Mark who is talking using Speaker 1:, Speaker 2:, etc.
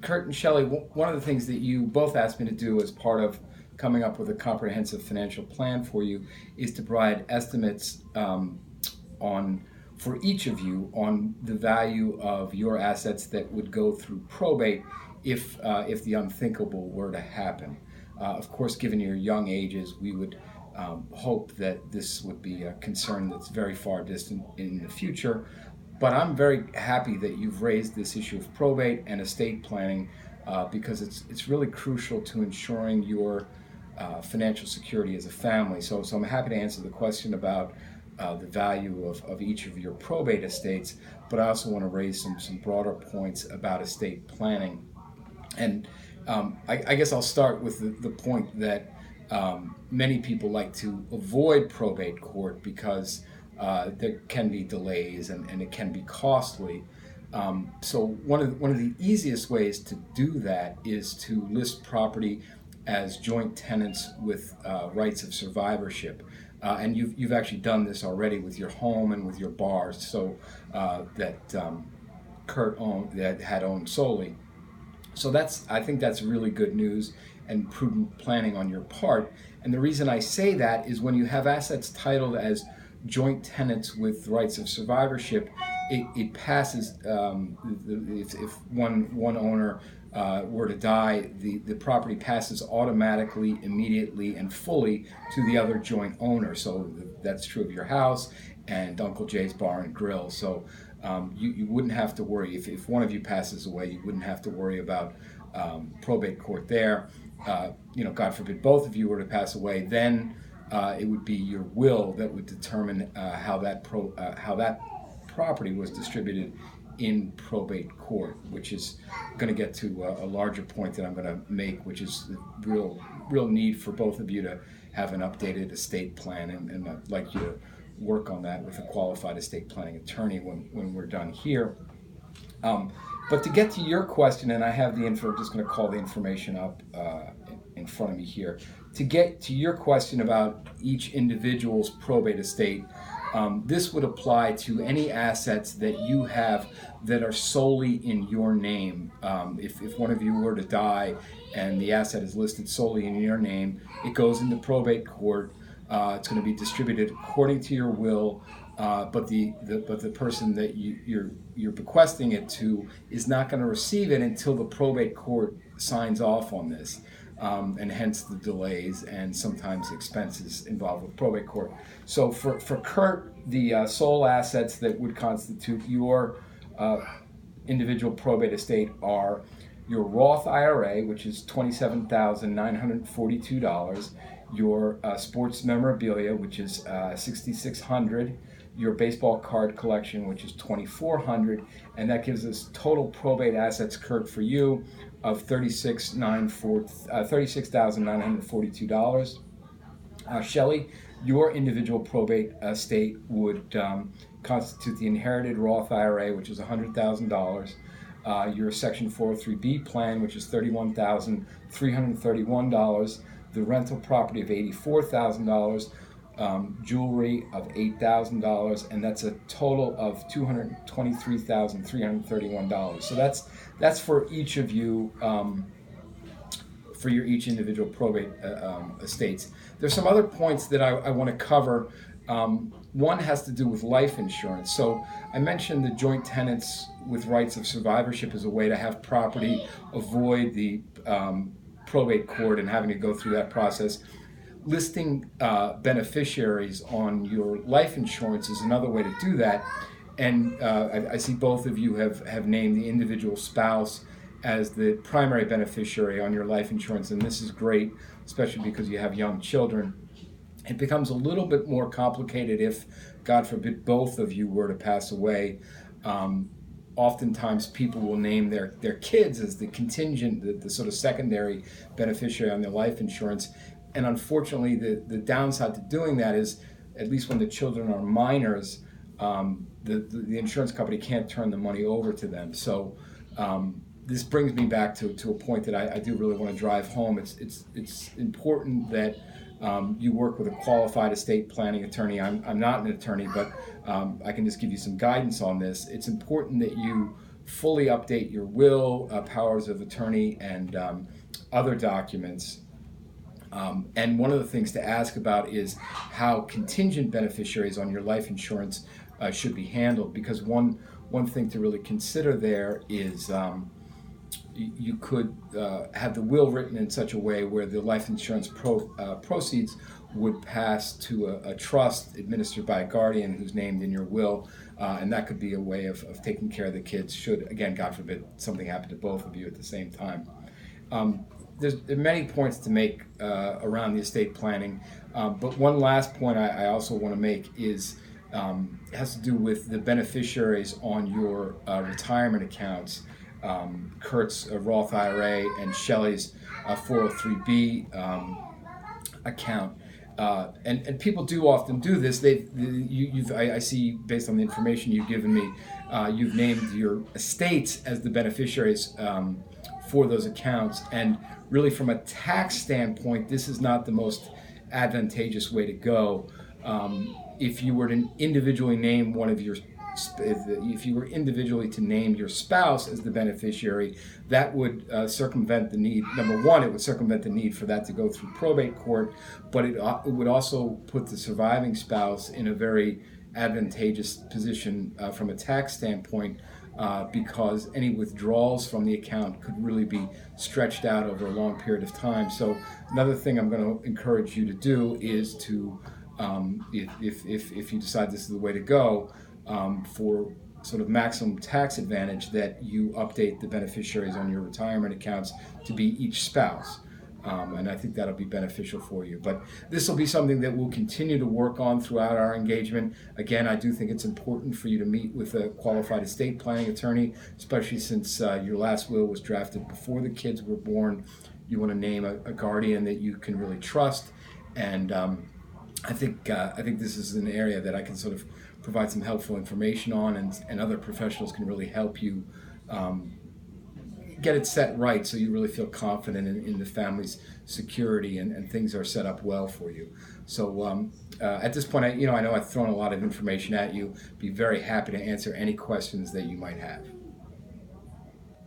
Speaker 1: Kurt and Shelley, one of the things that you both asked me to do as part of coming up with a comprehensive financial plan for you is to provide estimates on for each of you on the value of your assets that would go through probate if the unthinkable were to happen. Of course, given your young ages, we would hope that this would be a concern that's very far distant in the future. But I'm very happy that you've raised this issue of probate and estate planning because it's really crucial to ensuring your financial security as a family. So I'm happy to answer the question about the value of each of your probate estates, but I also want to raise some broader points about estate planning. And I guess I'll start with the point that many people like to avoid probate court because there can be delays and it can be costly. So one of the easiest ways to do that is to list property as joint tenants with rights of survivorship. And you've actually done this already with your home and with your bars, so that Kurt had owned solely. So I think that's really good news and prudent planning on your part. And the reason I say that is when you have assets titled as joint tenants with rights of survivorship, it passes, if one owner were to die, the property passes automatically, immediately, and fully to the other joint owner. So that's true of your house and Uncle Jay's Bar and Grill. So you wouldn't have to worry. If one of you passes away, you wouldn't have to worry about probate court there. God forbid both of you were to pass away, then it would be your will that would determine how that property was distributed in probate court, which is going to get to a larger point that I'm going to make, which is the real need for both of you to have an updated estate plan, and I'd like you to work on that with a qualified estate planning attorney when we're done here. But to get to your question, and I have the info, I'm just going to call the information up in front of me here. To get to your question about each individual's probate estate, this would apply to any assets that you have that are solely in your name. If one of you were to die and the asset is listed solely in your name, it goes into probate court. It's going to be distributed according to your will, but the person that you're bequesting it to is not going to receive it until the probate court signs off on this. And hence the delays and sometimes expenses involved with probate court. So for Kurt, the sole assets that would constitute your individual probate estate are your Roth IRA, which is $27,942, your sports memorabilia, which is $6,600, your baseball card collection, which is $2,400, and that gives us total probate assets, Kurt, for you of $36,942. Shelley, your individual probate estate would constitute the inherited Roth IRA, which is $100,000, your Section 403B plan, which is $31,331, the rental property of $84,000, jewelry of $8,000, and that's a total of $223,331. So that's for each of you, for your each individual probate estates. There's some other points that I want to cover. One has to do with life insurance. So I mentioned the joint tenants with rights of survivorship as a way to have property avoid the probate court and having to go through that process. Listing beneficiaries on your life insurance is another way to do that. And I see both of you have named the individual spouse as the primary beneficiary on your life insurance, and this is great, especially because you have young children. It becomes a little bit more complicated if, God forbid, both of you were to pass away. Oftentimes people will name their kids as the contingent, the sort of secondary beneficiary on their life insurance. And unfortunately, the downside to doing that is, at least when the children are minors, the insurance company can't turn the money over to them. So this brings me back to a point that I do really want to drive home. It's important that you work with a qualified estate planning attorney. I'm not an attorney, but I can just give you some guidance on this. It's important that you fully update your will, powers of attorney, and other documents. And one of the things to ask about is how contingent beneficiaries on your life insurance should be handled, because one thing to really consider there is you could have the will written in such a way where the life insurance proceeds would pass to a trust administered by a guardian who's named in your will, and that could be a way of taking care of the kids should, again, God forbid, something happen to both of you at the same time. There are many points to make around the estate planning, but one last point I also want to make is has to do with the beneficiaries on your retirement accounts. Kurt's Roth IRA and Shelley's 403B account. And people do often do this. I see, based on the information you've given me, you've named your estates as the beneficiaries for those accounts. And really, from a tax standpoint, this is not the most advantageous way to go. If you were to individually name one of your if you were individually to name your spouse as the beneficiary, that would circumvent the need. Number one, it would circumvent the need for that to go through probate court, but it would also put the surviving spouse in a very advantageous position from a tax standpoint, because any withdrawals from the account could really be stretched out over a long period of time. So another thing I'm going to encourage you to do is to, if you decide this is the way to go, for sort of maximum tax advantage, that you update the beneficiaries on your retirement accounts to be each spouse. And I think that'll be beneficial for you. But this will be something that we'll continue to work on throughout our engagement. Again, I do think it's important for you to meet with a qualified estate planning attorney, especially since your last will was drafted before the kids were born. You want to name a guardian that you can really trust. And I think this is an area that I can sort of provide some helpful information on, and other professionals can really help you get it set right, so you really feel confident in the family's security, and things are set up well for you. So at this point, I know I've thrown a lot of information at you. Be very happy to answer any questions that you might have.